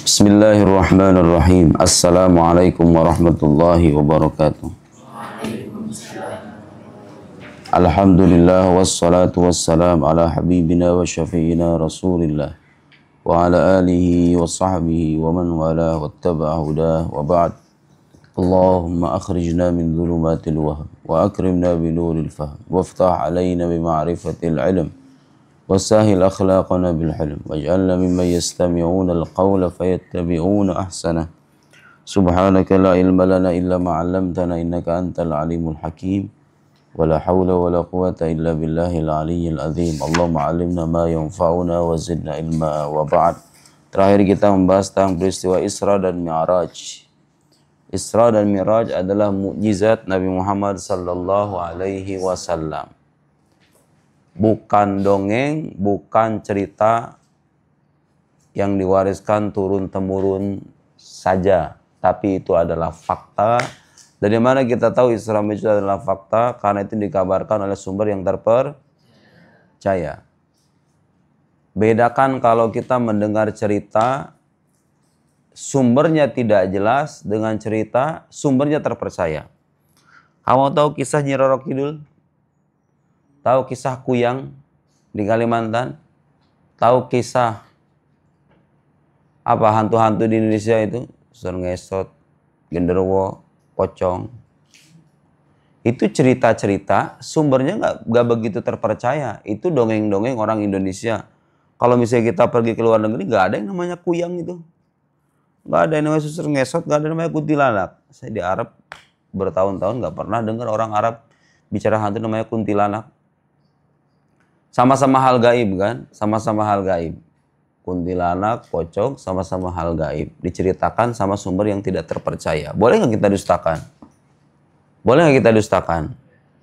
Bismillahirrahmanirrahim. Assalamualaikum warahmatullahi wabarakatuh. Alhamdulillah wassalatu wassalam ala habibina wa syafi'ina rasulillah wa ala alihi wa sahbihi wa man wala wattaba'a hudah wa ba'd. Allahumma akhrijna min dhulumatil wahm wa akrimna bi nuril fahm waftah alaina bi ma'rifatil ilm وسهل أخلاقنا بالحلم واجعلنا ممن يستمعون القول فيتبعون أحسنه سبحانك لا علم لنا إلا ما علمتنا إنك أنت العليم الحكيم ولا حول ولا قوة إلا بالله العلي العظيم اللهم علمنا ما ينفعنا وزدنا علما وبعد. Terakhir kita membahas tentang peristiwa Isra dan Mi'raj. Isra dan Mi'raj adalah mukjizat Nabi Muhammad sallallahu alaihi wasallam. Bukan dongeng, bukan cerita yang diwariskan turun-temurun saja, tapi itu adalah fakta. Dari mana kita tahu Isra Mi'raj adalah fakta? Karena itu dikabarkan oleh sumber yang terpercaya. Bedakan kalau kita mendengar cerita, sumbernya tidak jelas dengan cerita, sumbernya terpercaya. Kamu tahu kisah Nyi Roro Kidul? Tahu kisah Kuyang di Kalimantan? Tahu kisah apa hantu-hantu di Indonesia itu? Ngesot, genderuwo, pocong. Itu cerita-cerita, sumbernya nggak begitu terpercaya. Itu dongeng-dongeng orang Indonesia. Kalau misalnya kita pergi ke luar negeri, nggak ada yang namanya Kuyang itu. Nggak ada yang namanya susur ngesot, nggak ada yang namanya kuntilanak. Saya di Arab bertahun-tahun nggak pernah dengar orang Arab bicara hantu namanya kuntilanak. Sama-sama hal gaib kan? Sama-sama hal gaib. Kuntilanak, pocong, sama-sama hal gaib. Diceritakan sama sumber yang tidak terpercaya. Boleh nggak kita dustakan? Boleh nggak kita dustakan?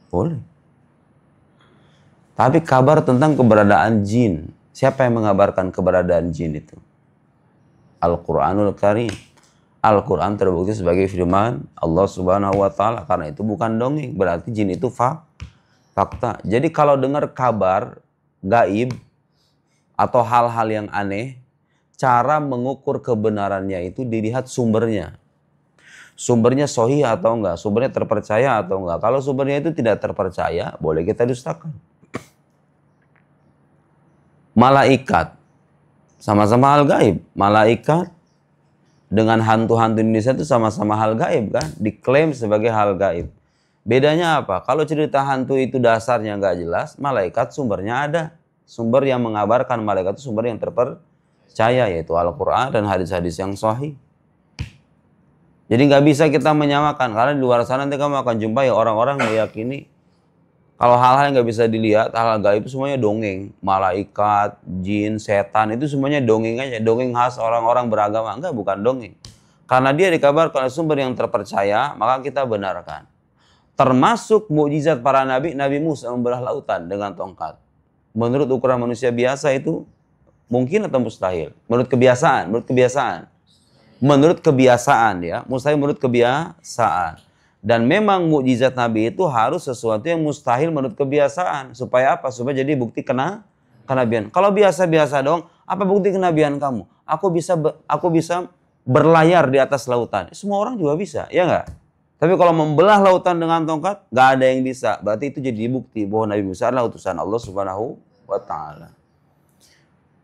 Boleh. Tapi kabar tentang keberadaan jin. Siapa yang mengabarkan keberadaan jin itu? Al-Quranul Karim. Al-Quran terbukti sebagai firman Allah Subhanahu wa Ta'ala. Karena itu bukan dongeng. Berarti jin itu fakta. Jadi kalau dengar kabar gaib atau hal-hal yang aneh, cara mengukur kebenarannya itu dilihat sumbernya. Sumbernya sahih atau enggak, sumbernya terpercaya atau enggak. Kalau sumbernya itu tidak terpercaya, boleh kita dustakan. Malaikat, sama-sama hal gaib. Malaikat dengan hantu-hantu Indonesia itu sama-sama hal gaib kan, diklaim sebagai hal gaib. Bedanya apa? Kalau cerita hantu itu dasarnya nggak jelas, malaikat sumbernya ada. Sumber yang mengabarkan malaikat itu sumber yang terpercaya, yaitu Al-Quran dan hadis-hadis yang sahih. Jadi nggak bisa kita menyamakan, karena di luar sana nanti kamu akan jumpai orang-orang meyakini kalau hal-hal yang nggak bisa dilihat, hal-hal gaib itu semuanya dongeng. Malaikat, jin, setan itu semuanya dongeng aja. Dongeng khas orang-orang beragama. Enggak, bukan dongeng. Karena dia dikabarkan oleh sumber yang terpercaya, maka kita benarkan. Termasuk mukjizat para nabi, Nabi Musa membelah lautan dengan tongkat. Menurut ukuran manusia biasa itu mungkin atau mustahil? Menurut kebiasaan, menurut kebiasaan ya, mustahil menurut kebiasaan. Dan memang mukjizat Nabi itu harus sesuatu yang mustahil menurut kebiasaan. Supaya apa? Supaya jadi bukti kenabian. Kalau biasa-biasa dong, apa bukti kenabian kamu? Aku bisa berlayar di atas lautan. Semua orang juga bisa, ya nggak? Tapi kalau membelah lautan dengan tongkat, nggak ada yang bisa. Berarti itu jadi bukti bahwa Nabi Musa adalah utusan Allah Subhanahu wa Ta'ala.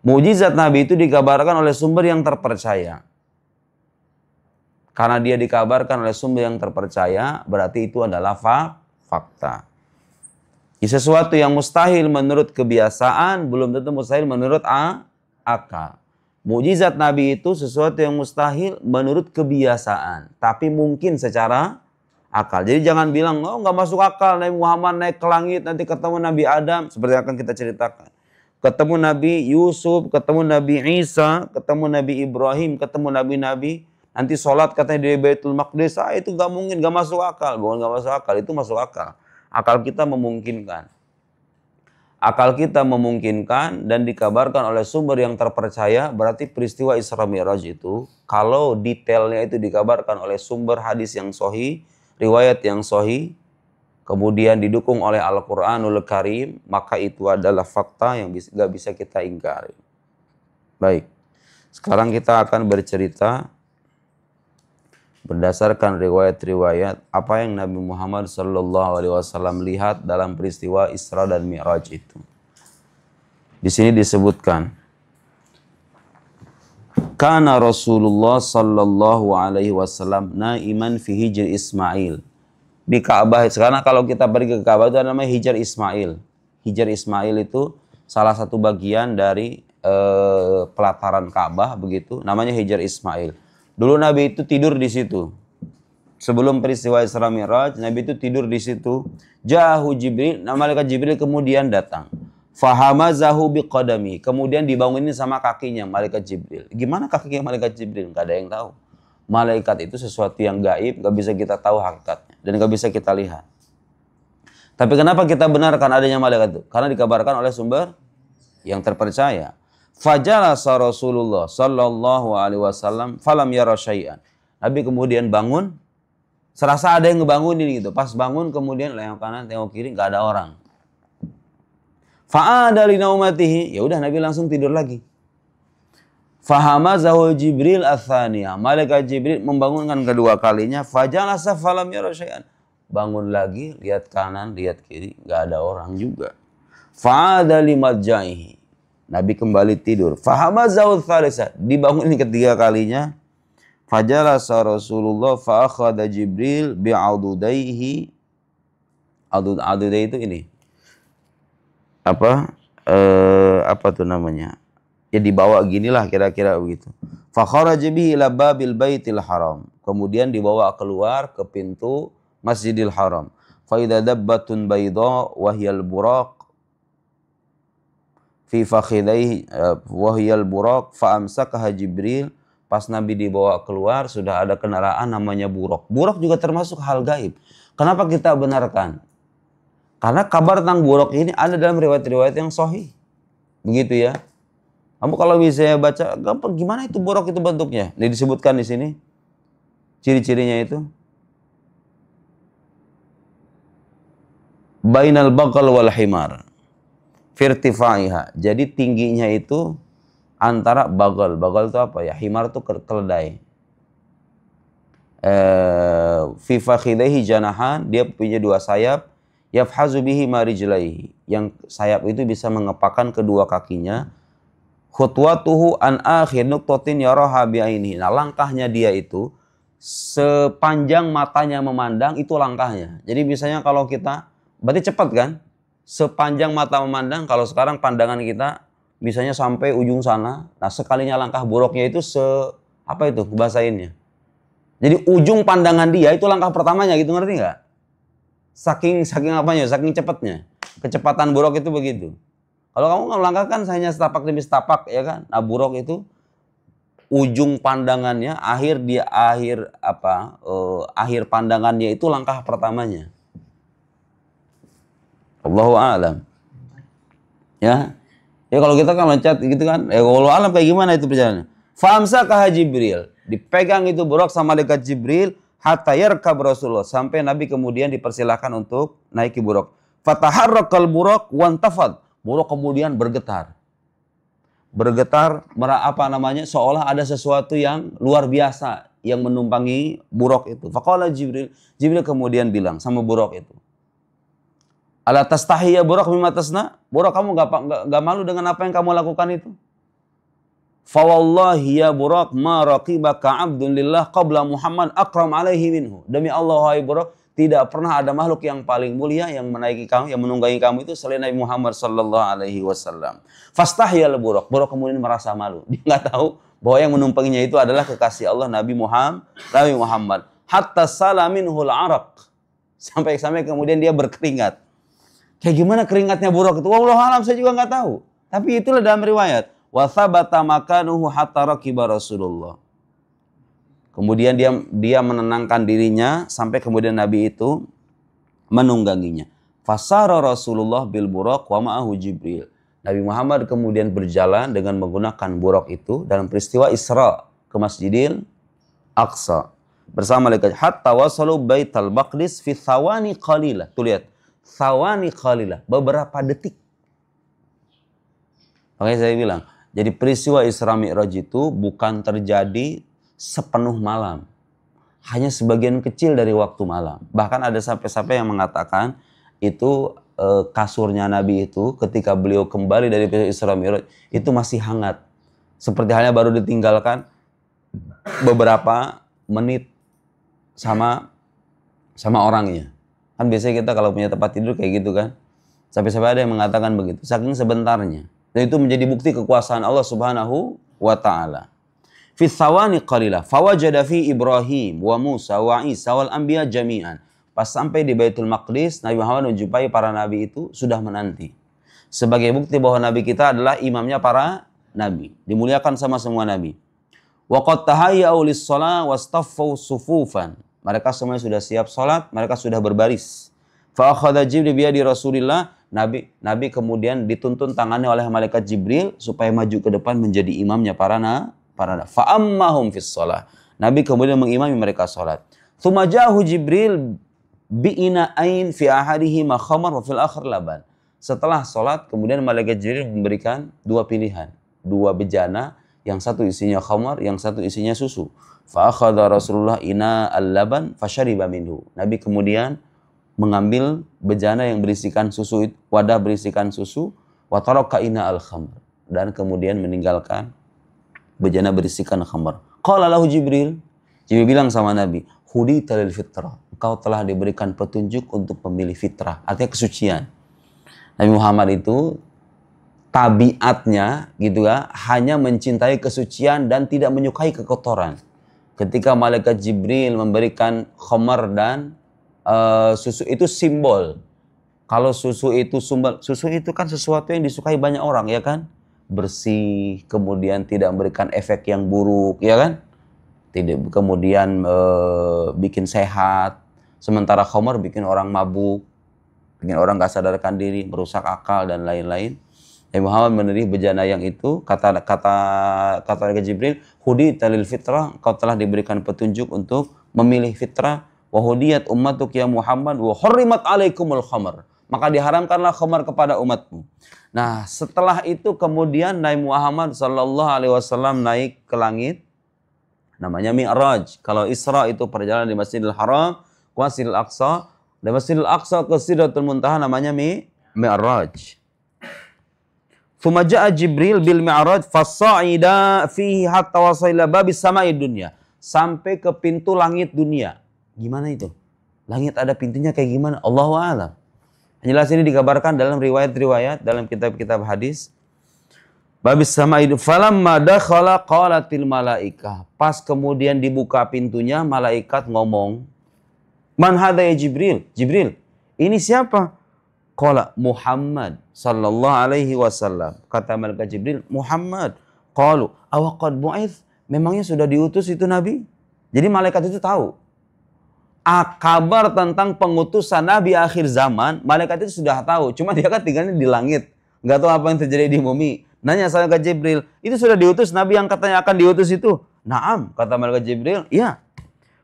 Mukjizat Nabi itu dikabarkan oleh sumber yang terpercaya. Karena dia dikabarkan oleh sumber yang terpercaya, berarti itu adalah fakta. Sesuatu yang mustahil menurut kebiasaan, belum tentu mustahil menurut akal. Mukjizat Nabi itu sesuatu yang mustahil menurut kebiasaan, tapi mungkin secara akal. Jadi jangan bilang, oh nggak masuk akal Nabi Muhammad naik ke langit nanti ketemu Nabi Adam, seperti akan kita ceritakan. Ketemu Nabi Yusuf, ketemu Nabi Isa, ketemu Nabi Ibrahim, ketemu Nabi-Nabi. Nanti sholat katanya di Baitul Maqdis, itu nggak mungkin, nggak masuk akal. Bukan nggak masuk akal, itu masuk akal. Akal kita memungkinkan. Akal kita memungkinkan dan dikabarkan oleh sumber yang terpercaya, berarti peristiwa Isra Mi'raj itu, kalau detailnya itu dikabarkan oleh sumber hadis yang sahih, riwayat yang sahih, kemudian didukung oleh Al-Quranul Karim, maka itu adalah fakta yang gak bisa kita ingkari. Baik. Sekarang kita akan bercerita berdasarkan riwayat-riwayat apa yang Nabi Muhammad SAW lihat dalam peristiwa Isra dan Mi'raj itu. Di sini disebutkan, kana Rasulullah sallallahu alaihi wasallam naiman fi hijr Ismail. Di Ka'bah, sekarang kalau kita pergi ke Ka'bah itu namanya hijr Ismail. Hijr Ismail itu salah satu bagian dari pelataran Ka'bah begitu, namanya hijr Ismail. Dulu Nabi itu tidur di situ. Sebelum peristiwa Isra Mi'raj, Nabi itu tidur di situ. Jahu Jibril, malaikat Jibril kemudian datang. Fahamazahu biqadami, kemudian dibangunin sama kakinya malaikat Jibril. Gimana kakinya malaikat Jibril? Gak ada yang tahu. Malaikat itu sesuatu yang gaib, gak bisa kita tahu hakikatnya dan gak bisa kita lihat. Tapi kenapa kita benarkan adanya malaikat itu? Karena dikabarkan oleh sumber yang terpercaya. Fajalasa Rasulullah sallallahu alaihi wasallam falam yara syai'an. Nabi kemudian bangun, serasa ada yang ngebangunin gitu. Pas bangun kemudian tengok kanan, tengok kiri, gak ada orang. Fa'ada li naumatihi, ya udah Nabi langsung tidur lagi. Fahamazahu Jibril ats-tsaniyah, malaikat Jibril membangunkan kedua kalinya. Fajalasa falam yara syai'an, bangun lagi, lihat kanan, lihat kiri, enggak ada orang juga. Fa'ada li madja'ihi, Nabi kembali tidur. Fahamazahu ats-tsalisah, dibangunin ketiga kalinya. Fajalasa Rasulullah fa akhadha Jibril bi'adudaihi. Adudai itu ini apa tuh namanya, ya dibawa ginilah kira-kira begitu. Fa kharaja bihi ila babil baitil haram, kemudian dibawa keluar ke pintu Masjidil Haram. Fa idza dabbatun bayda wa hiyal buraq fi fakhidaihi wa hiyal buraq fa amsakaha Jibril. Pas Nabi dibawa keluar sudah ada kendaraan namanya buraq. Buraq juga termasuk hal gaib. Kenapa kita benarkan? Karena kabar tentang buraq ini ada dalam riwayat-riwayat yang sahih. Begitu ya. Kamu kalau bisa baca, gimana itu buraq itu bentuknya? Ini disebutkan di sini. Ciri-cirinya itu. Bainal baqal wal himar. Firtifaiha. Jadi tingginya itu antara bagal. Bagal itu apa ya? Himar itu keledai. Fi fakhidaihi janahan. Dia punya dua sayap. Yafhazu bihi marijlaihi, yang sayap itu bisa mengepakkan kedua kakinya. Khutwatuhu an akhir nuqtatin yaraha bi'ainihi. Nah, langkahnya dia itu sepanjang matanya memandang, itu langkahnya. Jadi misalnya kalau kita, berarti cepat kan? Sepanjang mata memandang, kalau sekarang pandangan kita misalnya sampai ujung sana. Nah, sekalinya langkah buruknya itu apa itu bahasainnya? Jadi ujung pandangan dia itu langkah pertamanya gitu, ngerti nggak? Saking apanya? Saking cepatnya. Kecepatan buruk itu begitu. Kalau kamu melangkah kan hanya setapak demi setapak, ya kan? Nah, buruk itu ujung pandangannya, akhir pandangannya itu langkah pertamanya. Allahu a'lam. Ya. Ya kalau kita kan loncat gitu kan, wallahu a'lam kayak gimana itu perjalanannya. Famsakaha Jibril, dipegang itu buruk sama malaikat Jibril. Hatta yarkab Rasulullah, sampai Nabi kemudian dipersilahkan untuk naiki buraq. Fataharrakal buraq wantafad. Buraq kemudian bergetar. Bergetar, seolah ada sesuatu yang luar biasa yang menumpangi buraq itu. Faqala Jibril kemudian bilang sama buraq itu. Ala tastahiya buraq mimma tasna? Buraq, kamu enggak malu dengan apa yang kamu lakukan itu? Fawallahi ya buraq ma raqibaka abdun lillah qabla Muhammad akram alaihi minhu. Demi Allah wahai buraq, tidak pernah ada makhluk yang paling mulia yang menaiki kamu, yang menunggangi kamu itu selain Nabi Muhammad sallallahu alaihi wasallam. Fastahyal buraq. Buraq kemudian merasa malu. Dia enggak tahu bahwa yang menumpanginya itu adalah kekasih Allah Nabi Muhammad. Hatta salaminhul araq. Sampai kemudian dia berkeringat. Kayak gimana keringatnya buraq itu? Wallahu alam, saya juga enggak tahu. Tapi itulah dalam riwayat. Wa thabata makanuhu hatta raqiba Rasulullah. Kemudian dia menenangkan dirinya sampai kemudian Nabi itu menungganginya. Fasara Rasulullah bil buraq wa ma'ahu Jibril. Nabi Muhammad kemudian berjalan dengan menggunakan buraq itu dalam peristiwa Isra ke Masjidil Aqsa bersama malaikat hatta wasalu Baitul Maqdis fi thawani qalilah. Tuh lihat, thawani qalilah, beberapa detik. Makanya saya bilang, Jadi peristiwa Isra Mi'raj itu bukan terjadi sepenuh malam. Hanya sebagian kecil dari waktu malam. Bahkan ada sampai-sampai yang mengatakan itu kasurnya Nabi itu ketika beliau kembali dari Isra Mi'raj itu masih hangat. Seperti halnya baru ditinggalkan beberapa menit sama orangnya. Kan biasanya kita kalau punya tempat tidur kayak gitu kan. Sampai-sampai ada yang mengatakan begitu. Saking sebentarnya. Dan itu menjadi bukti kekuasaan Allah Subhanahu wa Ta'ala. Fi thawani qalilah fawajada fi Ibrahim wa Musa wa Isa wal anbiya jami'an. Pas sampai di Baitul Maqdis, Nabi Muhammad menjumpai para nabi itu sudah menanti. Sebagai bukti bahwa nabi kita adalah imamnya para nabi, dimuliakan sama semua nabi. Wa qad tahayya'u lis-shalah wastaffu sufufan. Mereka semuanya sudah siap salat, mereka sudah berbaris. Fa akhadha Jibril bi yadi Rasulillah. Nabi kemudian dituntun tangannya oleh malaikat Jibril supaya maju ke depan menjadi imamnya para nabi. Fa'ammahum fis shalah. Nabi kemudian mengimami mereka salat. Tsumma ja'ahu Jibril bi'ina'ain fi ahadihima khamar wa fil akhir laban. Setelah salat kemudian malaikat Jibril memberikan dua pilihan, dua bejana, yang satu isinya khamar, yang satu isinya susu. Fa akhadha Rasulullah ina al-laban fashariba minhu. Nabi kemudian mengambil bejana yang berisikan susu, wadah berisikan susu, wa taraka ina al-khamr, dan kemudian meninggalkan bejana berisikan khamr. Qala lahu Jibril bilang sama Nabi, hudita lil fitrah, engkau telah diberikan petunjuk untuk memilih fitrah, artinya kesucian. Nabi Muhammad itu tabiatnya gitu ya, hanya mencintai kesucian dan tidak menyukai kekotoran. Ketika malaikat Jibril memberikan khamr dan susu itu simbol. Kalau susu itu kan sesuatu yang disukai banyak orang, ya kan? Bersih, kemudian tidak memberikan efek yang buruk, ya kan? Tidak, kemudian bikin sehat. Sementara khamar bikin orang mabuk, bikin orang gak sadarkan diri, merusak akal dan lain-lain. Nabi Muhammad menerima bejana yang itu, kata Jibril, hudita lil fitrah, kau telah diberikan petunjuk untuk memilih fitrah. Wa hudiyat ummatuk ya Muhammad wa hurrimat alaikumul khamar. Maka diharamkanlah khamar kepada umatmu. Nah, setelah itu kemudian Nabi Muhammad sallallahu alaihi wasallam naik ke langit, namanya Mi'raj. Kalau Isra itu perjalanan di Masjidil Haram ke Masjidil Aqsa, dari Masjidil Aqsa ke Sidratul Muntaha namanya Mi'raj. Tsumma ja'a Jibril bil Mi'raj fasa'ida fihi hatta wasila babis sama'i dunya. Sampai ke pintu langit dunia. Gimana itu? Langit ada pintunya kayak gimana? Allahu a'lam. Jelas ini dikabarkan dalam riwayat-riwayat, dalam kitab-kitab hadis. Babis sama'i falamma dakhala qalatil malaikah. Pas kemudian dibuka pintunya, malaikat ngomong, "Man hadza ya Jibril?" Jibril, ini siapa? Qala Muhammad sallallahu alaihi wasallam. Kata malaikat Jibril, Muhammad. Qalu, "Aw qad bu'its?" Memangnya sudah diutus itu nabi? Jadi malaikat itu tahu. Kabar tentang pengutusan nabi akhir zaman, malaikat itu sudah tahu. Cuma dia kan tinggalnya di langit. Nggak tahu apa yang terjadi di bumi. Nanya sama malaikat Jibril, itu sudah diutus nabi yang katanya akan diutus itu? Naam, kata malaikat Jibril, iya.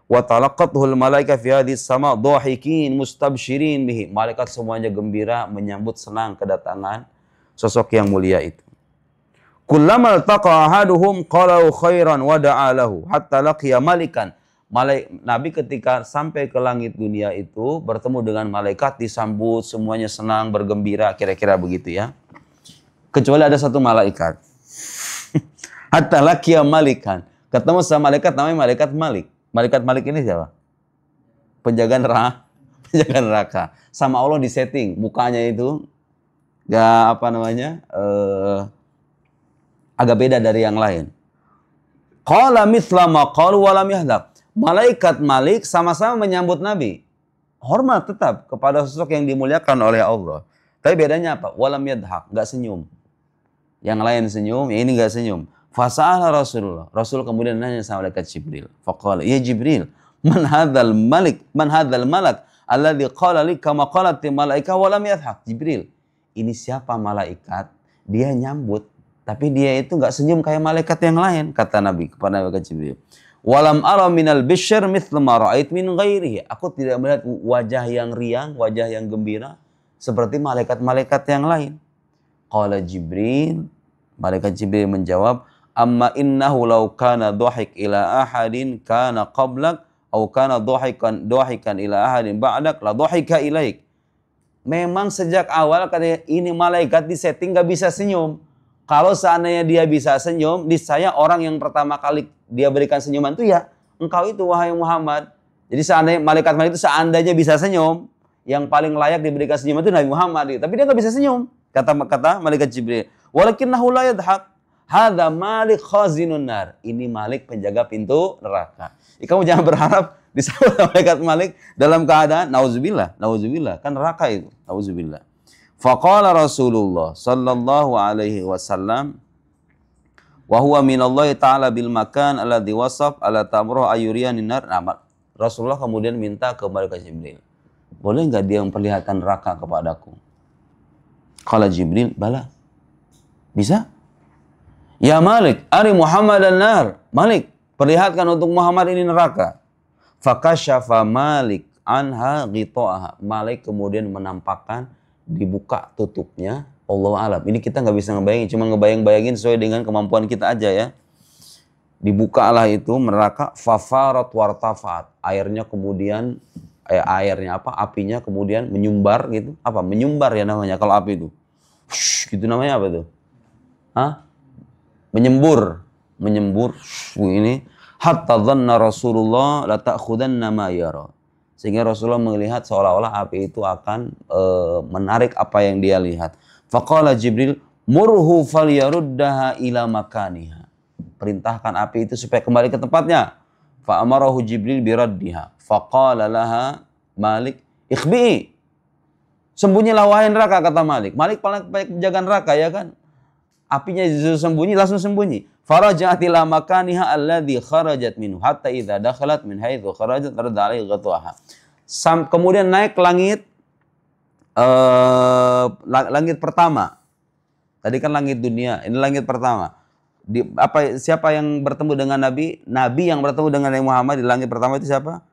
Wa talaqathul malaika fi hadhis sama dhahikin mustabshirin bihi. Malaikat semuanya gembira menyambut senang kedatangan sosok yang mulia itu. Kullama altaqa ahaduhum qalu khairan wa da'a lahu hatta laqiya malikan. Nabi ketika sampai ke langit dunia itu bertemu dengan malaikat, disambut semuanya senang bergembira, kira-kira begitu ya. Kecuali ada satu malaikat. Hatta laqiya malikan. Ketemu sama malaikat namanya malaikat Malik. Malaikat Malik ini siapa? Penjaga neraka. Sama Allah disetting mukanya itu gak agak beda dari yang lain. Qala mithla ma qalu wa lam yahdaq. Malaikat Malik sama-sama menyambut Nabi. Hormat tetap kepada sosok yang dimuliakan oleh Allah. Tapi bedanya apa? Walam yadhaq, enggak senyum. Yang lain senyum, yang ini enggak senyum. Fasa'ala Rasulullah. Rasul kemudian nanya sama malaikat Jibril. Faqala, "Ya Jibril, man hadzal malak alladzi qala li kama qalat malaika walam yadhaq?" Jibril, ini siapa malaikat? Dia nyambut, tapi dia itu enggak senyum kayak malaikat yang lain, kata Nabi kepada malaikat Jibril. Walam ara minal bisyr mithla ma ra'ait min ghairihi. Aku tidak melihat wajah yang riang, wajah yang gembira seperti malaikat-malaikat yang lain. Qala Jibril, Malaikat Jibril menjawab, amma innahu law kana dhahik ila ahadin kana qablak au kana dhahikan ila ahadin ba'dak la dhahika ilaik. Memang sejak awal katanya ini malaikat disetting gak bisa senyum. Kalau seandainya dia bisa senyum, niscaya orang yang pertama kali dia berikan senyuman itu ya engkau itu wahai Muhammad. Jadi seandainya malaikat itu seandainya bisa senyum, yang paling layak diberikan senyuman itu Nabi Muhammad. Tapi dia gak bisa senyum. Kata malaikat Jibril, walakinnahu la yadhak. Hadza Malik khazinun nar. Ini Malik penjaga pintu neraka. Kamu jangan berharap disebut malaikat Malik dalam keadaan nauzubillah, kan neraka itu. Nauzubillah. Faqala Rasulullah sallallahu alaihi wasallam wa huwa minallahi ta'ala bil makan alladhi wasaf ala tamruh ayuriyanin nar. Nah, Rasulullah kemudian minta ke malaikat Jibril, boleh enggak dia memperlihatkan neraka kepadaku? Qala Jibril, bala. Bisa? Ya Malik, ari Muhammadan nar. Malik, perlihatkan untuk Muhammad ini neraka. Fakasyafa Malik anha ghita'aha. Malik kemudian menampakkan, dibuka tutupnya. Allahu a'lam. Ini kita nggak bisa ngebayangin, cuma ngebayang-bayangin sesuai dengan kemampuan kita aja ya. Dibukalah itu neraka, fafarat wartafat. Airnya kemudian apinya kemudian menyumbar gitu. Apa? Menyumbar ya namanya kalau api itu. Gitu namanya apa tuh? Hah? Menyembur ini hatta dhanna Rasulullah la ta'khudanna ma yara. Sehingga Rasulullah melihat seolah-olah api itu akan menarik apa yang dia lihat. Faqala Jibril, murhu falyaruddaha ila makaniha. Perintahkan api itu supaya kembali ke tempatnya. Fa amarahu Jibril biraddiha. Faqala laha Malik, ikhbi'i. Sembunyilah wahai neraka, kata Malik. Malik paling baik penjaga neraka ya kan? Apinya sembunyi, langsung sembunyi. Faraja'at ila makaniha alladhi kharajat minhu hatta idza dakhalat min haitsu kharajat radda alaihi ghataha. Kemudian naik ke langit langit pertama. Tadi kan langit dunia, ini langit pertama. Siapa yang bertemu dengan Nabi? Nabi yang bertemu dengan Nabi Muhammad di langit pertama itu siapa?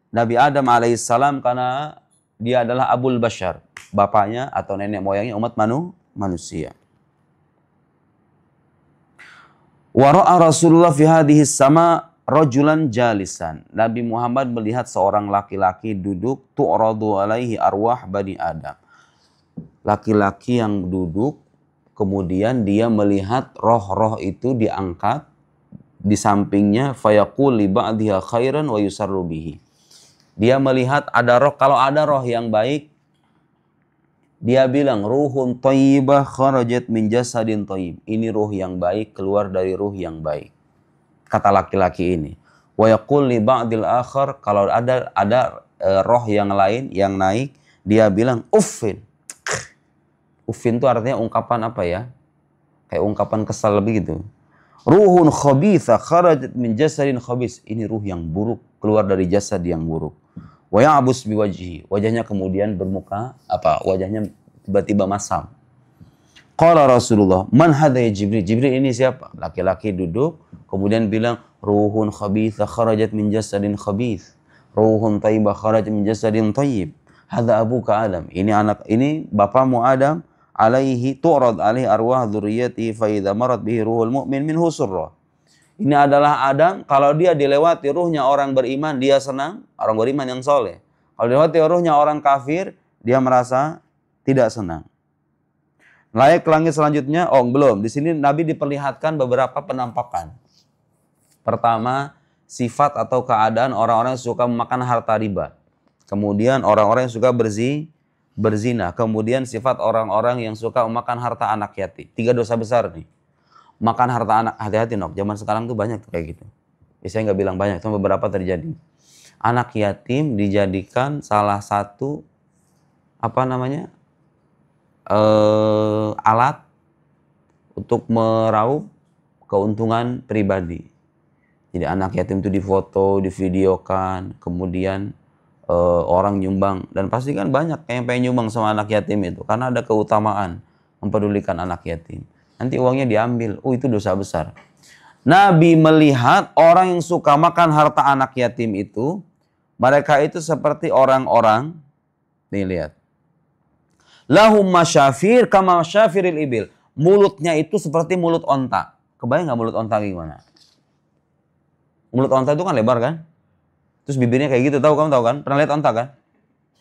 Nabi Adam alaihissalam, karena dia adalah Abul Bashar, bapaknya atau nenek moyangnya umat manusia. Wa ra'a Rasulullah fi hadhihi sama rajulan jalisan. Nabi Muhammad melihat seorang laki-laki duduk, tu'radu alaihi arwah bani Adam. Laki-laki yang duduk, kemudian dia melihat roh-roh itu diangkat di sampingnya, fayaqul li ba'dhiha khairan wa yusarru bihi. Dia melihat ada roh, kalau ada roh yang baik, dia bilang, ruhun thayyibah kharajat min jasadin thayyib. Ini ruh yang baik, keluar dari ruh yang baik. Kata laki-laki ini. Wa yaqul li ba'dil akhar, kalau ada roh yang lain yang naik, dia bilang, uffin. Uffin itu artinya ungkapan apa ya? Kayak ungkapan kesal begitu. Ruhun khabitha kharajat min jasadin khabis. Ini ruh yang buruk, keluar dari jasad yang buruk. Wa ya'bus biwajhi, wajahnya kemudian bermuka wajahnya tiba-tiba masam. Qala Rasulullah, man hadha ya Jibril? Jibril ini siapa? Laki-laki duduk kemudian bilang, ruhun khabitha kharajat min jasadin khabith, ruhun thayyibah kharajat min jasadin thayyib. Hadha abuka Adam. Ini bapakmu Adam, alaihi tu'rad alaihi arwah dzurriyyati fa idza marat bihi ruhul mu'min minhu surra. Ini adalah Adam, kalau dia dilewati ruhnya orang beriman, dia senang, orang beriman yang soleh. Kalau dilewati ruhnya orang kafir, dia merasa tidak senang. Naik ke langit selanjutnya, belum. Di sini Nabi diperlihatkan beberapa penampakan. Pertama, sifat atau keadaan orang-orang yang suka memakan harta riba. Kemudian orang-orang yang suka berzina. Kemudian sifat orang-orang yang suka memakan harta anak yatim. 3 dosa besar nih. Makan harta anak, hati-hati nok, zaman sekarang tuh banyak tuh kayak gitu. Saya nggak bilang banyak, cuma beberapa terjadi. Anak yatim dijadikan salah satu alat untuk meraup keuntungan pribadi. Jadi anak yatim itu difoto, divideokan, kemudian orang nyumbang, dan pasti kan banyak yang pengen nyumbang sama anak yatim itu karena ada keutamaan mempedulikan anak yatim. Nanti uangnya diambil. Itu dosa besar. Nabi melihat orang yang suka makan harta anak yatim itu, mereka itu seperti orang-orang, nih lihat. Lahum masyafir kama masyafiril ibil. mulutnya itu seperti mulut onta. Kebayang nggak mulut onta gimana? Mulut onta itu kan lebar kan? Terus bibirnya kayak gitu, kamu tahu kan? Pernah lihat onta kan?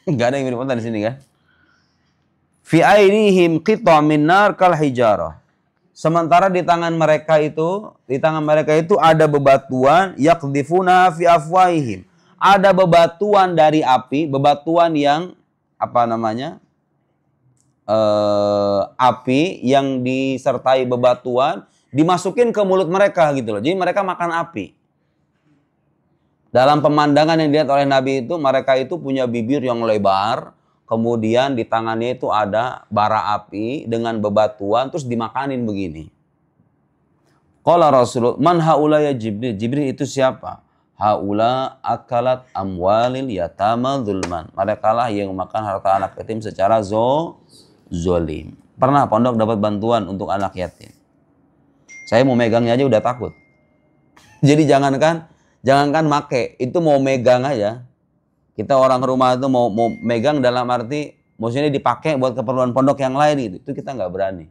Nggak ada yang mirip onta di sini kan? Fi aidihim qit'a min nar kal hijarah. Sementara di tangan mereka itu ada bebatuan yaqdifuna fi afwahihim. Ada bebatuan dari api, bebatuan yang api yang disertai bebatuan dimasukin ke mulut mereka gitu loh. Jadi mereka makan api. Dalam pemandangan yang dilihat oleh Nabi itu, mereka itu punya bibir yang lebar, kemudian di tangannya itu ada bara api dengan bebatuan, terus dimakanin begini. Qala Rasulullah, man haula ya Jibril? Jibril itu siapa? Haula akalat amwalil yatama zulman. Mereka lah yang makan harta anak yatim secara zolim. Pernah pondok dapat bantuan untuk anak yatim? Saya mau megangnya aja udah takut. Jadi jangankan make, itu mau megang aja. Kita orang rumah itu mau megang dalam arti maksudnya dipakai buat keperluan pondok yang lain gitu. Itu kita nggak berani.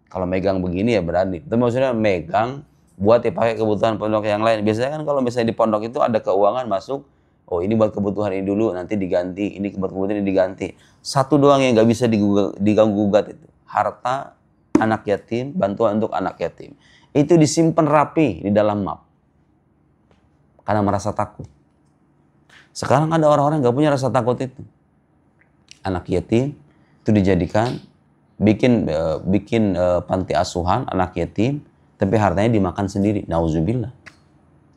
Kalau megang begini ya berani. Itu maksudnya megang buat dipakai kebutuhan pondok yang lain. Biasanya kan kalau misalnya di pondok itu ada keuangan masuk, oh ini buat kebutuhan ini dulu, nanti diganti, ini buat kebutuhan ini diganti. Satu doang yang nggak bisa diganggu-gugat itu. Harta anak yatim, bantuan untuk anak yatim. Itu disimpan rapi di dalam map. Karena merasa takut. Sekarang ada orang-orang nggak punya rasa takut itu. Anak yatim itu dijadikan bikin panti asuhan anak yatim, tapi hartanya dimakan sendiri. Nauzubillah.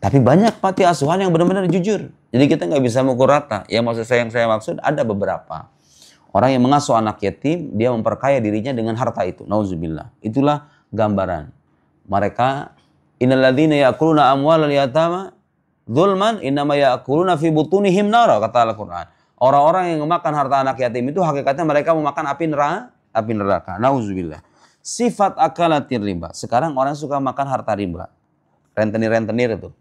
Tapi banyak panti asuhan yang benar-benar jujur. Jadi kita nggak bisa mengukur rata. Yang saya maksud ada beberapa orang yang mengasuh anak yatim, dia memperkaya dirinya dengan harta itu. Nauzubillah. Itulah gambaran mereka. Innalladzina ya'kuluna amwalal yatama zulman innama ya'kuluna fi butunihim nara, kata Al-Quran. Orang-orang yang memakan harta anak yatim itu hakikatnya mereka memakan api neraka. Nauzubillah. Sifat akalatir riba. Sekarang orang suka makan harta riba. Rentenir itu.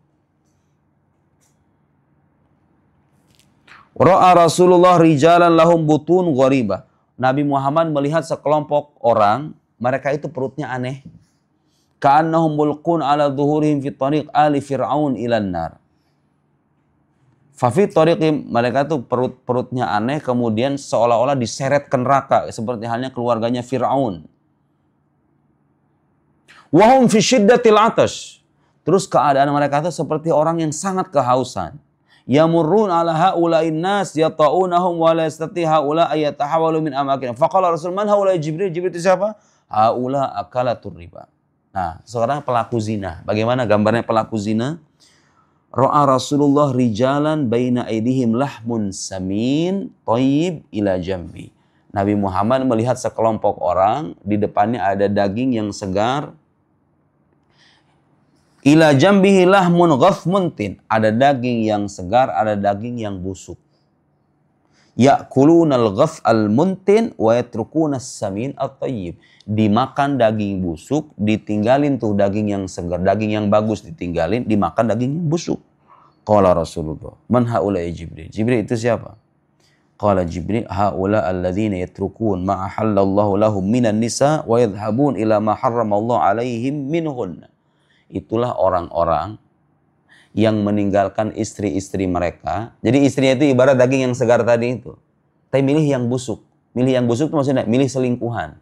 Ra'a Rasulullah rijalan lahum butun gharibah. Nabi Muhammad melihat sekelompok orang, mereka itu perutnya aneh. Ka'annahum mulqun ala dhuhurihim fi tariq ali fir'aun ilan nar. Fafi tariqim, mereka tuh perutnya aneh, kemudian seolah-olah diseret ke neraka seperti halnya keluarganya Firaun. Wahum fi syiddatil atash. Terus keadaan mereka itu seperti orang yang sangat kehausan. Yamurrun ala haula'in nas yata'unahum wa la yastati haula ayatahawalu min amakin. Faqala Rasul, man haula Jibril? Jibril itu siapa? Haula akalatur riba. Nah, sekarang pelaku zina. Bagaimana gambarnya pelaku zina? Ra'a Rasulullah rijalan baina aidihim lahmun samin thayyib ila jambi. Nabi Muhammad melihat sekelompok orang, di depannya ada daging yang segar. Ila jambihi lahmun ghafmuntin. Ada daging yang segar, ada daging yang busuk. Ya'kulunal ghaf al-muntin wa yatrukunas samin at-thayyib. Dimakan daging busuk, ditinggalin tuh daging yang segar, daging yang bagus ditinggalin, dimakan daging yang busuk. Qala Rasulullah, man haula Jibril? Jibril itu siapa? Qala Jibril, haula alladzina yatrukun ma ahallallahu lahum minan nisa wa yadhhabun ila ma harramallahu alaihim minhunna. Itulah orang-orang yang meninggalkan istri-istri mereka. Jadi istrinya itu ibarat daging yang segar tadi itu. Tapi milih yang busuk. Milih yang busuk itu maksudnya milih selingkuhan.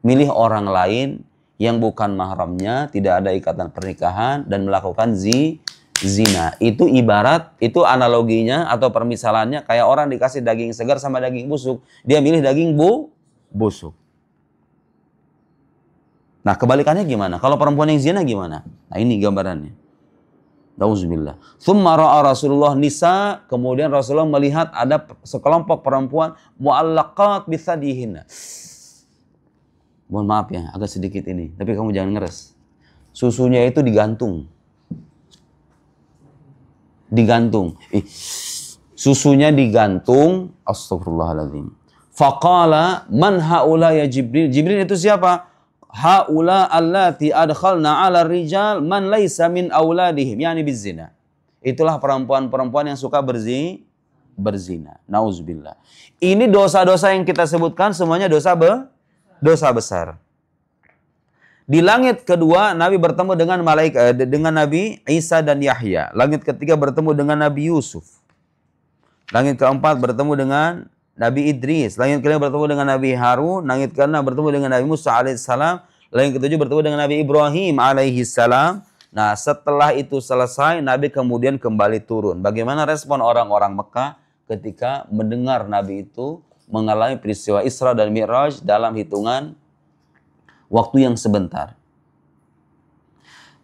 Milih orang lain yang bukan mahramnya, tidak ada ikatan pernikahan, dan melakukan zina. Itu ibarat, itu analoginya atau permisalannya kayak orang dikasih daging segar sama daging busuk. Dia milih daging busuk. Nah kebalikannya gimana? Kalau perempuan yang zina gimana? Nah ini gambarannya. Nauzubillah. Tsumma ra'a Rasulullah nisa, kemudian Rasulullah melihat ada sekelompok perempuan mu'allaqat bisadihinna. Mohon maaf ya, agak sedikit ini, tapi kamu jangan ngeres. Susunya itu digantung. Susunya digantung. Astagfirullahaladzim. Faqala man haula ya Jibril? Jibril itu siapa? Haula allati adkhalna ala rijal man laisa min auladihim, yani bizina. Itulah perempuan-perempuan yang suka berzina. Nauzubillah. Ini dosa-dosa yang kita sebutkan semuanya dosa besar. Di langit kedua Nabi bertemu dengan malaikat dengan Nabi Isa dan Yahya. Langit ketiga bertemu dengan Nabi Yusuf. Langit keempat bertemu dengan Nabi Idris. Langit kelima bertemu dengan Nabi Harun. Langit keenam bertemu dengan Nabi Musa alaihissalam. Langit ketujuh bertemu dengan Nabi Ibrahim alaihissalam. Nah, setelah itu selesai, Nabi kemudian kembali turun. Bagaimana respon orang-orang Mekah ketika mendengar Nabi itu mengalami peristiwa Isra dan Mi'raj dalam hitungan waktu yang sebentar.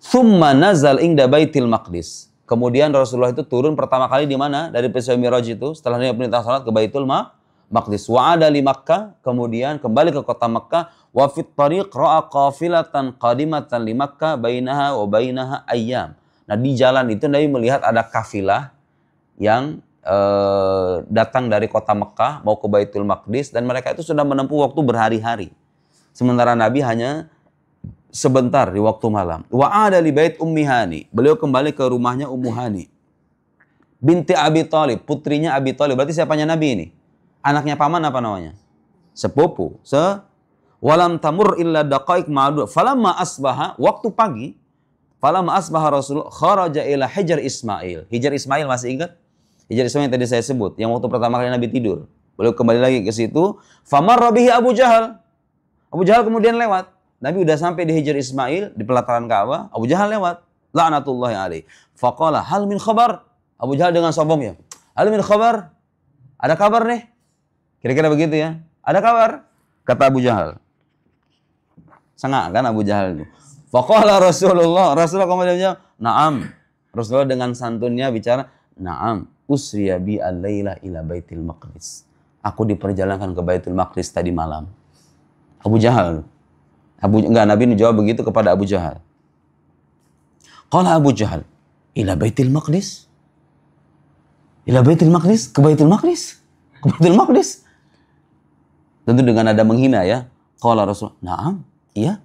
Thumma nazal inda Baitil Maqdis. Kemudian Rasulullah itu turun pertama kali di mana? Dari peristiwa Mi'raj itu, setelah dia perintah salat ke Baitul Maqdis. Wa ada li Makkah, kemudian kembali ke kota Makkah. Wa fit tariq ra'a qafilatan qadimatan li Makkah bainaha wa bainaha ayyam. Nah, di jalan itu Nabi melihat ada kafilah yang datang dari kota Makkah mau ke Baitul Maqdis dan mereka itu sudah menempuh waktu berhari-hari. Sementara Nabi hanya sebentar di waktu malam. Wa ada li bait Ummi Hani. Beliau kembali ke rumahnya Ummu Hani. Binti Abi Thalib, putrinya Abi Thalib. Berarti siapanya Nabi ini? Anaknya paman apa namanya? Sepupu. Walam tamur illa daqaiq ma'dud. Falamma asbaha, waktu pagi, falamma asbaha Rasulullah kharaja ila Hijr Ismail. Hijr Ismail masih ingat? Hijr Ismail yang tadi saya sebut, yang waktu pertama kali Nabi tidur. Beliau kembali lagi ke situ. Famarra bihi Abu Jahal. Abu Jahal kemudian lewat. Nabi udah sampai di Hijr Ismail, di pelataran Ka'bah. Abu Jahal lewat. La'natullahi alaih. Faqala hal min khabar. Abu Jahal dengan sombongnya. Hal min khabar. Ada kabar nih. Kira-kira begitu ya. Ada kabar. Kata Abu Jahal. Sengak kan Abu Jahal itu. Faqala Rasulullah. Rasulullah kemudian jawab, na'am. Rasulullah dengan santunnya bicara, na'am. Usriya bi al-laila ila Baitil Maqdis. Aku diperjalankan ke Baitul Maqdis tadi malam. Abu Jahal. Nabi ini jawab begitu kepada Abu Jahal. Qala Abu Jahal, ila Baitil Maqdis? Ila Baitil Maqdis? Ke Baitul Maqdis? Ke Baitul Maqdis? Tentu dengan nada menghina ya. Qala Rasul, na'am, iya.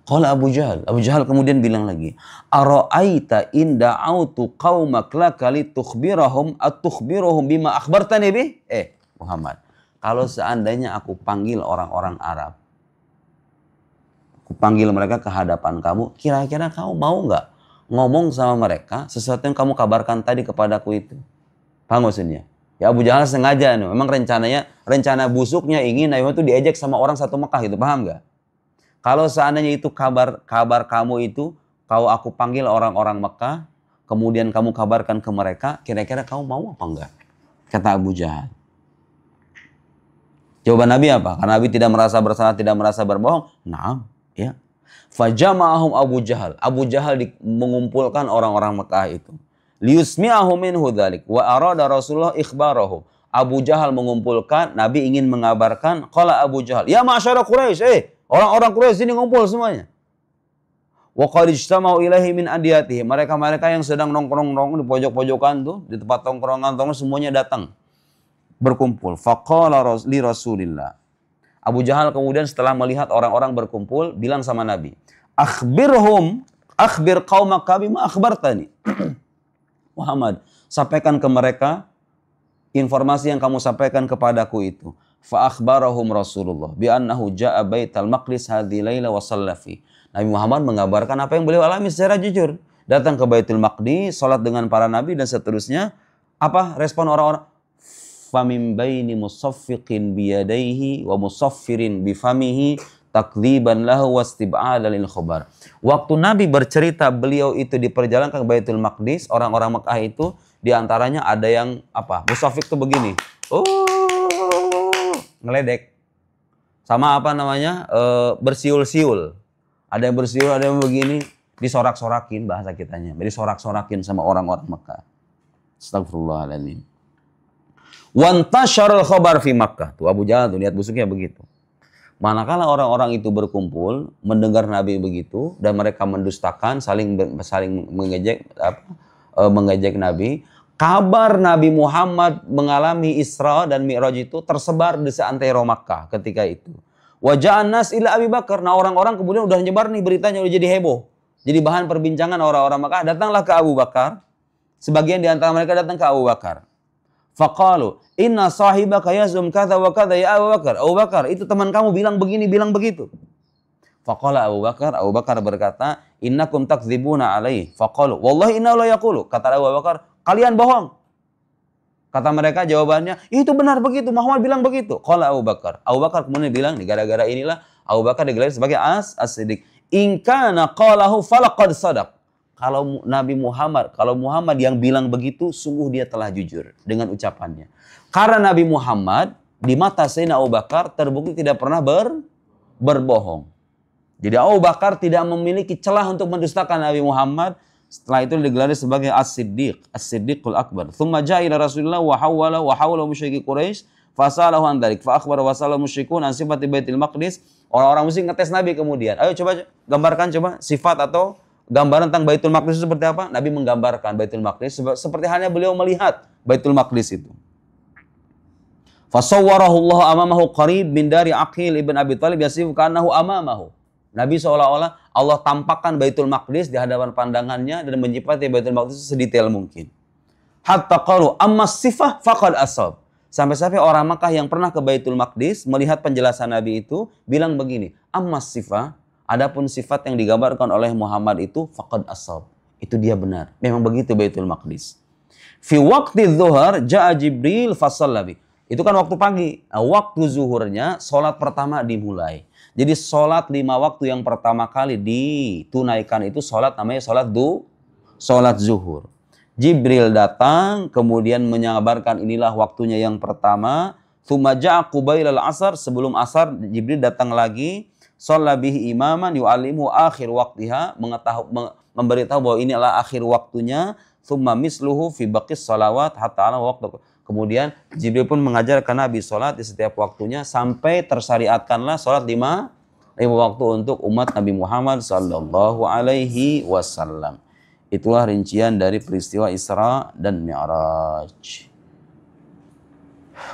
Qala Abu Jahal. Abu Jahal kemudian bilang lagi, ara'aita in da'autu qaumak laka litukhbirahum atukhbiruhum bima akhbartani bih? Muhammad, kalau seandainya aku panggil orang-orang Arab, aku panggil mereka ke hadapan kamu, kira-kira kamu mau nggak ngomong sama mereka sesuatu yang kamu kabarkan tadi kepadaku itu? Paham maksudnya? Ya Abu Jahal sengaja nih, memang rencana busuknya ingin Nabi Muhammad itu diejek sama orang satu Mekah itu, paham nggak? Kalau seandainya itu kabar kamu itu, kalau aku panggil orang-orang Mekah, kemudian kamu kabarkan ke mereka, kira-kira kamu mau apa enggak? Kata Abu Jahal. Jawaban Nabi apa? Karena Nabi tidak merasa bersalah, tidak merasa berbohong. Naam, ya. Fajama'ahum Abu Jahal. Abu Jahal mengumpulkan orang-orang Mekah itu. Liyusmi'ahum minhu dzalik wa arada Rasulullah ikhbarahu. Abu Jahal mengumpulkan, Nabi ingin mengabarkan, qala Abu Jahal, ya ma'syara Quraisy, orang-orang Quraisy ini ngumpul semuanya. Wa qad ijtama'u ilaihi min andiyatihi. Mereka-mereka yang sedang nongkrong-nongkrong di pojok-pojokan tuh, di tempat tongkrongan semuanya datang berkumpul. Faqala li Rasulillah. Abu Jahal kemudian setelah melihat orang-orang berkumpul, bilang sama Nabi, akhbir qaumaka bima akhbartani. Muhammad, sampaikan ke mereka informasi yang kamu sampaikan kepadaku itu. Fa akhbarahum Rasulullah bi annahu jaa Baitul Maqdis hadhihi laila wa shalla fi. Nabi Muhammad mengabarkan apa yang beliau alami secara jujur. Datang ke Baitul Maqdis, salat dengan para nabi dan seterusnya. Apa respon orang-orang? Famim baini musaffiqin biyadaihi wa musaffirin bifamihi takdziban lahu wastib'adan lil khabar. Waktu Nabi bercerita beliau itu diperjalankan ke Baitul Maqdis, orang-orang Mekah itu diantaranya ada yang apa? Musaffiq itu begini. Ngeledek. Sama apa namanya? Bersiul-siul. Ada yang bersiul, ada yang begini, disorak-sorakin bahasa kitanya. Disorak-sorakin sama orang-orang Mekah. Astagfirullahaladzim. Wantasyarul khabar fi Makkah. Tuh Abu Jahal tuh lihat busuknya begitu. Manakala orang-orang itu berkumpul mendengar Nabi begitu dan mereka mendustakan, saling mengejek Nabi, kabar Nabi Muhammad mengalami Isra dan Mi'raj itu tersebar di seantero Makkah ketika itu. Waja'an nas ila Abi Bakar. Nah, orang-orang kemudian udah nyebar nih beritanya, udah jadi heboh. Jadi bahan perbincangan orang-orang Makkah. Datanglah ke Abu Bakar. Sebagian di antara mereka datang ke Abu Bakar. Faqalu, inna sahibaka yazum kata wa kata ya Abu Bakar. Abu Bakar, itu teman kamu bilang begini, bilang begitu. Faqala Abu Bakar berkata, "Innakum takdzibuna alaihi." Faqalu, "Wallahi innahu la yaqulu." Kata Abu Bakar, "Kalian bohong." Kata mereka jawabannya, "Itu benar begitu, Muhammad bilang begitu." Qala Abu Bakar. Abu Bakar kemudian bilang, gara-gara inilah Abu Bakar digelar sebagai as-siddiq. In kana qalahu falaqad sadaq. Kalau Muhammad yang bilang begitu, sungguh dia telah jujur dengan ucapannya. Karena Nabi Muhammad di mata Sayyidina Abu Bakar terbukti tidak pernah berbohong. Jadi Abu Bakar tidak memiliki celah untuk mendustakan Nabi Muhammad. Setelah itu digelar sebagai As-Siddiq, As-Siddiqul Akbar. Thumma ja'a ila Rasulillah wa hawala musyriki Quraisy fasalahu an dzalik fa akhbara wasala musyrikun an sifati Baitul Maqdis. Orang-orang musyrik ngetes Nabi kemudian. Ayo coba gambarkan sifat atau gambaran tentang Baitul Maqdis itu seperti apa? Nabi menggambarkan Baitul Maqdis seperti halnya beliau melihat Baitul Maqdis itu. Fasawwarahu Allah amamahu qarib min dari Aqil ibn Abi Thalib yasifu ka'annahu amamahu. Nabi seolah-olah Allah tampakkan Baitul Maqdis di hadapan pandangannya dan menyifati Baitul Maqdis sedetail mungkin. Hatta qalu amma sifah faqad asab. Sampai-sampai orang Makkah yang pernah ke Baitul Maqdis melihat penjelasan Nabi itu bilang begini, amma sifah, adapun sifat yang digambarkan oleh Muhammad itu faqad asab. Itu dia benar. Memang begitu Baitul Maqdis. Fi waqti dzuhur ja'a Jibril fasallabi. Itu kan waktu pagi. Nah, waktu zuhurnya sholat pertama dimulai. Jadi sholat 5 waktu yang pertama kali ditunaikan itu sholat namanya sholat zuhur. Jibril datang kemudian menyabarkan inilah waktunya yang pertama. Tsumma ja'a qubailal asar, sebelum asar Jibril datang lagi. Shalla bihi imaman yu'allimu akhir waqtiha, memberitahu bahwa ini adalah akhir waktunya. Tsumma misluhu fi baqis shalawat hatta ala waqtu. Kemudian Jibril pun mengajarkan Nabi sholat di setiap waktunya sampai tersyariatkanlah sholat 5 waktu untuk umat Nabi Muhammad sallallahu alaihi wasallam. Itulah rincian dari peristiwa Isra dan Mi'raj.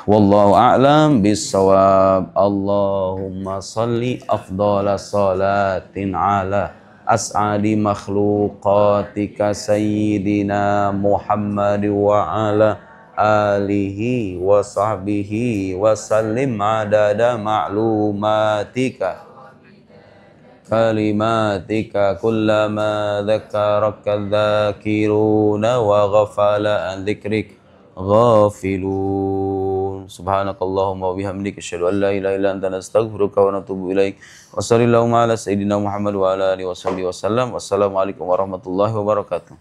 Wallahu a'lam bissawab. Allahumma salli afdhala salatin ala as'adi makhluqatika sayyidina Muhammad wa ala alihi wa sahbihi wa sallim adada ma'lumatika kalimatika kullama dzakaraka dzakiruna wa ghafala an dzikrik ghafilun. Subhanakallahumma wa bihamdika asyhadu an la ilaha illa anta nastaghfiruka wa natubu ilaik. Wa sallallahu ala sayyidina Muhammad wa ala alihi wa sahbihi wasallam. Wassalamualaikum warahmatullahi wabarakatuh.